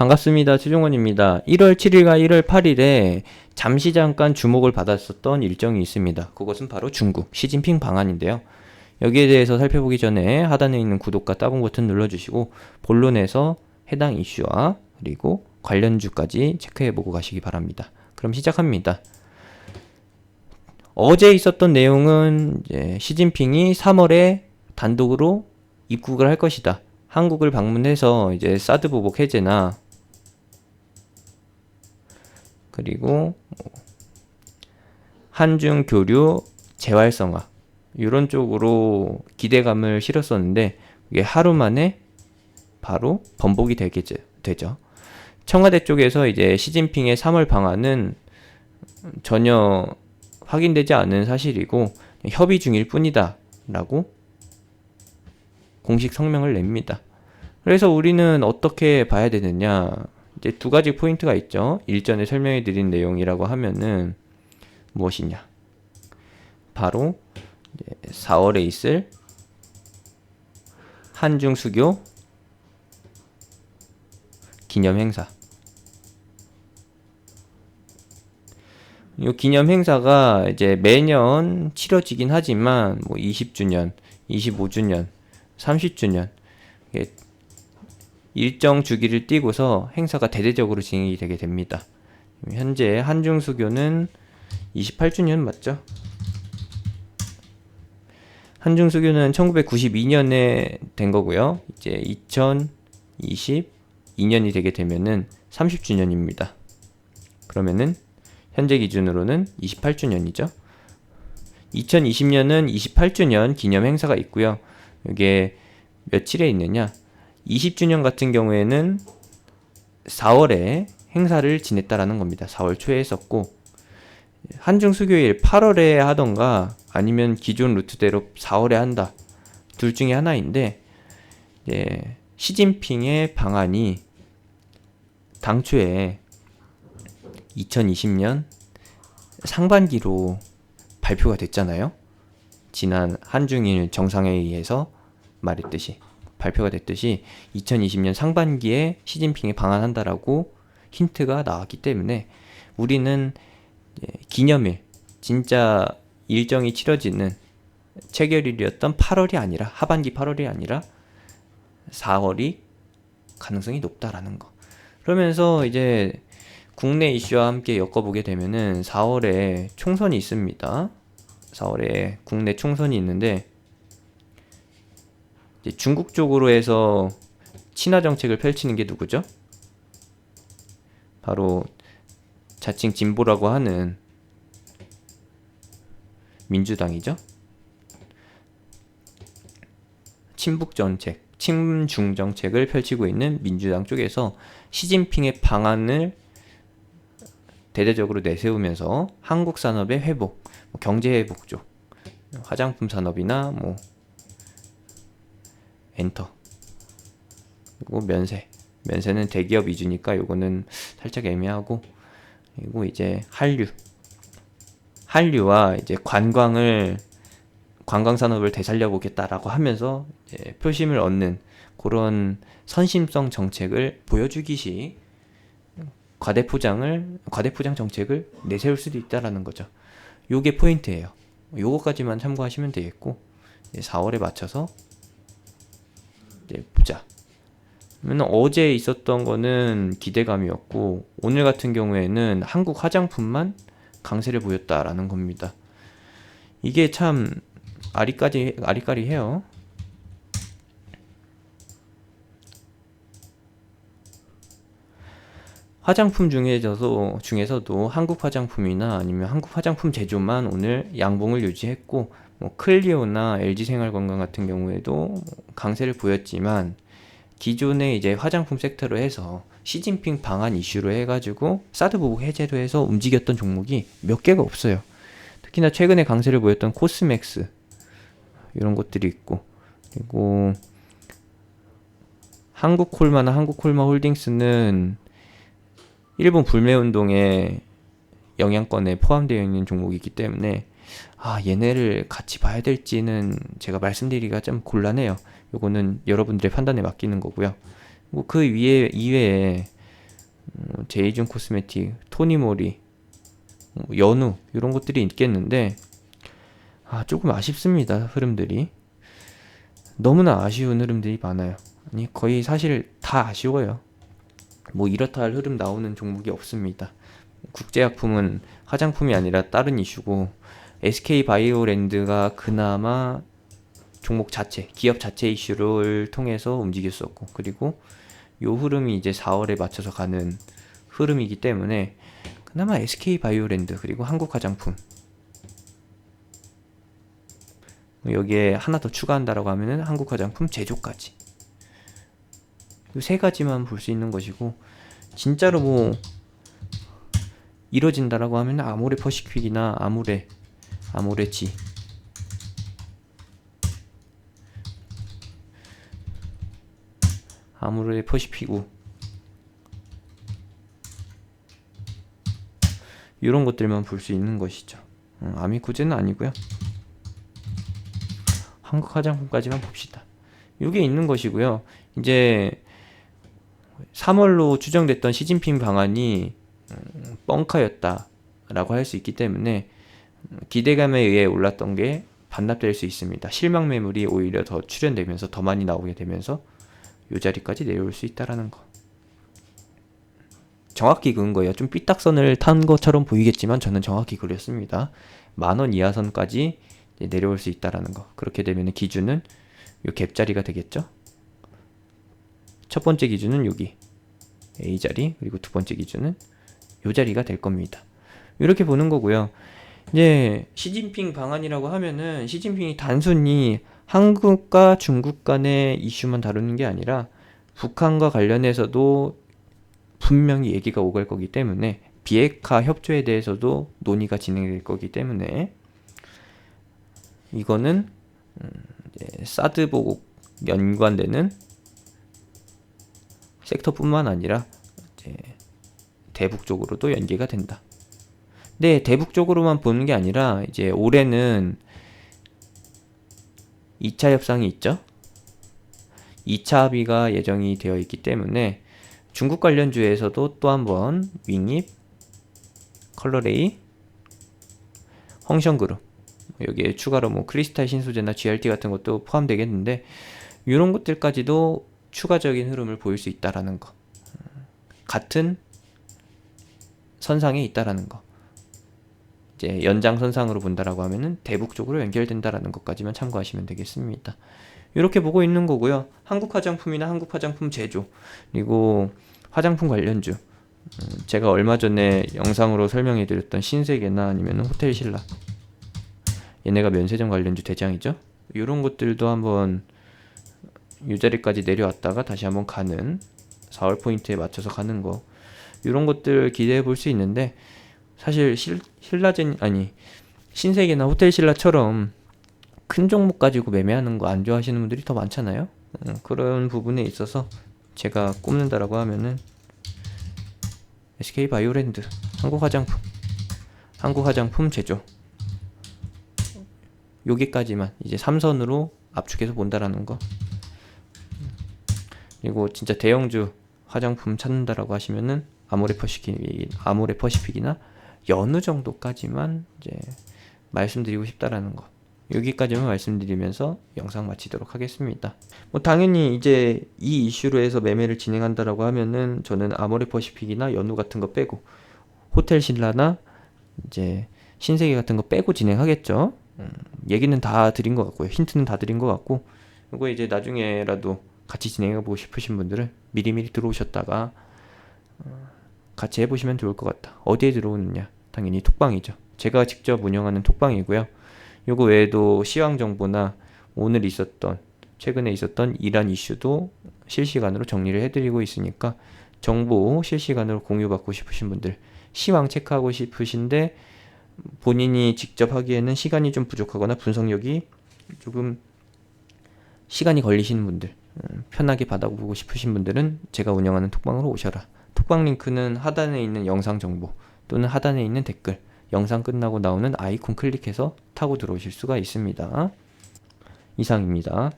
반갑습니다. 최종원입니다. 1월 7일과 1월 8일에 잠시 잠깐 주목을 받았었던 일정이 있습니다. 그것은 바로 중국 시진핑 방한인데요. 여기에 대해서 살펴보기 전에 하단에 있는 구독과 따봉 버튼 눌러주시고 본론에서 해당 이슈와 그리고 관련주까지 체크해보고 가시기 바랍니다. 그럼 시작합니다. 어제 있었던 내용은 이제 시진핑이 3월에 단독으로 입국을 할 것이다. 한국을 방문해서 이제 사드 보복 해제나 그리고 한중 교류 재활성화 이런 쪽으로 기대감을 실었었는데 이게 하루 만에 바로 번복이 되죠. 청와대 쪽에서 이제 시진핑의 3월 방안은 전혀 확인되지 않은 사실이고 협의 중일 뿐이다 라고 공식 성명을 냅니다. 그래서 우리는 어떻게 봐야 되느냐, 이제 두 가지 포인트가 있죠. 일전에 설명해 드린 내용이라고 하면은 무엇이냐, 바로 4월에 있을 한중 수교 기념 행사. 이 기념 행사가 이제 매년 치러지긴 하지만 뭐 20주년, 25주년, 30주년 일정 주기를 띄고서 행사가 대대적으로 진행이 되게 됩니다. 현재 한중 수교는 28주년 맞죠? 한중 수교는 1992년에 된 거고요. 이제 2022년이 되게 되면은 30주년입니다. 그러면은 현재 기준으로는 28주년이죠. 2020년은 28주년 기념 행사가 있고요. 이게 며칠에 있느냐? 20주년 같은 경우에는 4월에 행사를 지냈다라는 겁니다. 4월 초에 했었고, 한중 수교일 8월에 하던가 아니면 기존 루트대로 4월에 한다. 둘 중에 하나인데, 시진핑의 방안이 당초에 2020년 상반기로 발표가 됐잖아요. 지난 한중일 정상회의에서 말했듯이 발표가 됐듯이 2020년 상반기에 시진핑이 방한한다라고 힌트가 나왔기 때문에 우리는 기념일, 진짜 일정이 치러지는 체결일이었던 8월이 아니라 하반기 8월이 아니라 4월이 가능성이 높다라는 거. 그러면서 이제 국내 이슈와 함께 엮어보게 되면은 4월에 총선이 있습니다. 4월에 국내 총선이 있는데 이제 중국 쪽으로 해서 친화 정책을 펼치는 게 누구죠? 바로 자칭 진보라고 하는 민주당이죠. 친북 정책, 친중 정책을 펼치고 있는 민주당 쪽에서 시진핑의 방안을 대대적으로 내세우면서 한국 산업의 회복, 경제 회복 쪽, 화장품 산업이나 뭐 엔터, 그리고 면세는 대기업 위주니까 요거는 살짝 애매하고, 그리고 이제 한류와 이제 관광 산업을 되살려 보겠다라고 하면서 이제 표심을 얻는 그런 선심성 정책을 보여주기시 과대포장 정책을 내세울 수도 있다라는 거죠. 요게 포인트예요. 요거까지만 참고하시면 되겠고, 4월에 맞춰서 이제 보자. 그러면 어제 있었던 거는 기대감이었고, 오늘 같은 경우에는 한국 화장품만 강세를 보였다라는 겁니다. 이게 참 아리까리해요. 화장품 중에서도 한국 화장품이나 아니면 한국 화장품 제조만 오늘 양봉을 유지했고, 뭐 클리오나 LG생활건강 같은 경우에도 강세를 보였지만, 기존의 이제 화장품 섹터로 해서 시진핑 방한 이슈로 해가지고 사드 보복 해제로 해서 움직였던 종목이 몇 개가 없어요. 특히나 최근에 강세를 보였던 코스맥스 이런 것들이 있고, 그리고 한국콜마나 한국콜마 홀딩스는 일본 불매운동에 영향권에 포함되어 있는 종목이기 때문에 얘네를 같이 봐야 될지는 제가 말씀드리기가 좀 곤란해요. 요거는 여러분들의 판단에 맡기는 거고요. 뭐 그 이외에 제이준 코스메틱, 토니모리, 연우 이런 것들이 있겠는데 조금 아쉽습니다. 흐름들이 너무나 아쉬운 흐름들이 많아요. 아니 거의 사실 다 아쉬워요. 뭐 이렇다 할 흐름 나오는 종목이 없습니다. 국제약품은 화장품이 아니라 다른 이슈고 SK바이오랜드가 그나마 종목 자체, 기업 자체 이슈를 통해서 움직였었고 그리고 요 흐름이 이제 4월에 맞춰서 가는 흐름이기 때문에 그나마 SK바이오랜드 그리고 한국화장품 여기에 하나 더 추가한다라고 하면은 한국화장품 제조까지 이 세 가지만 볼 수 있는 것이고 진짜로 뭐 이뤄진다라고 하면 아모레 퍼시픽이나 아모레지 아모레 퍼시피구 이런 것들만 볼 수 있는 것이죠. 아미코제는 아니고요. 한국 화장품까지만 봅시다. 이게 있는 것이고요. 이제 3월로 추정됐던 시진핑 방안이 뻥카였다라고 할 수 있기 때문에 기대감에 의해 올랐던 게 반납될 수 있습니다. 실망 매물이 오히려 더 출현되면서 더 많이 나오게 되면서 이 자리까지 내려올 수 있다라는 거. 정확히 그은 거예요. 좀 삐딱선을 탄 것처럼 보이겠지만 저는 정확히 그렸습니다. 10,000원 이하 선까지 내려올 수 있다라는 거. 그렇게 되면 기준은 요 갭자리가 되겠죠. 첫 번째 기준은 여기 A자리, 그리고 두 번째 기준은 요 자리가 될 겁니다. 이렇게 보는 거고요. 이제 시진핑 방안이라고 하면은 시진핑이 단순히 한국과 중국 간의 이슈만 다루는 게 아니라 북한과 관련해서도 분명히 얘기가 오갈 거기 때문에 비핵화 협조에 대해서도 논의가 진행될 거기 때문에 이거는 사드 보고 연관되는 섹터뿐만 아니라 이제 대북 쪽으로도 연계가 된다. 근데 대북 쪽으로만 보는 게 아니라 이제 올해는 2차 협상이 있죠. 2차 합의가 예정이 되어 있기 때문에 중국 관련주에서도 또 한번 윙입, 컬러레이, 헝션그룹 여기에 추가로 뭐 크리스탈 신소재나 GRT 같은 것도 포함되겠는데 이런 것들까지도 추가적인 흐름을 보일 수 있다라는 거. 같은 선상에 있다라는 거. 이제 연장선상으로 본다라고 하면은 대북 쪽으로 연결된다라는 것까지만 참고하시면 되겠습니다. 이렇게 보고 있는 거고요. 한국 화장품이나 한국 화장품 제조 그리고 화장품 관련주 제가 얼마 전에 영상으로 설명해 드렸던 신세계나 아니면 호텔 신라 얘네가 면세점 관련주 대장이죠. 이런 것들도 한번 이 자리까지 내려왔다가 다시 한번 가는 4월 포인트에 맞춰서 가는 거 이런 것들 기대해 볼 수 있는데 사실 신세계나 호텔 신라처럼 큰 종목 가지고 매매하는 거 안 좋아하시는 분들이 더 많잖아요. 그런 부분에 있어서 제가 꼽는다라고 하면은 SK바이오랜드, 한국화장품 제조 여기까지만 이제 3선으로 압축해서 본다라는 거. 그리고 진짜 대형주 화장품 찾는다라고 하시면은 아모레 퍼시픽이나 연우 정도까지만 이제 말씀드리고 싶다라는 거. 여기까지만 말씀드리면서 영상 마치도록 하겠습니다. 뭐 당연히 이제 이 이슈로 해서 매매를 진행한다라고 하면은 저는 아모레 퍼시픽이나 연우 같은 거 빼고 호텔 신라나 이제 신세계 같은 거 빼고 진행하겠죠. 얘기는 다 드린 것 같고요. 힌트는 다 드린 것 같고 이거 이제 나중에라도 같이 진행해보고 싶으신 분들은 미리미리 들어오셨다가 같이 해보시면 좋을 것 같다. 어디에 들어오느냐? 당연히 톡방이죠. 제가 직접 운영하는 톡방이고요. 요거 외에도 시황 정보나 최근에 있었던 이란 이슈도 실시간으로 정리를 해드리고 있으니까 정보 실시간으로 공유받고 싶으신 분들, 시황 체크하고 싶으신데 본인이 직접 하기에는 시간이 좀 부족하거나 분석력이 조금 시간이 걸리시는 분들, 편하게 받아보고 싶으신 분들은 제가 운영하는 톡방으로 오셔라. 톡방 링크는 하단에 있는 영상 정보 또는 하단에 있는 댓글, 영상 끝나고 나오는 아이콘 클릭해서 타고 들어오실 수가 있습니다. 이상입니다.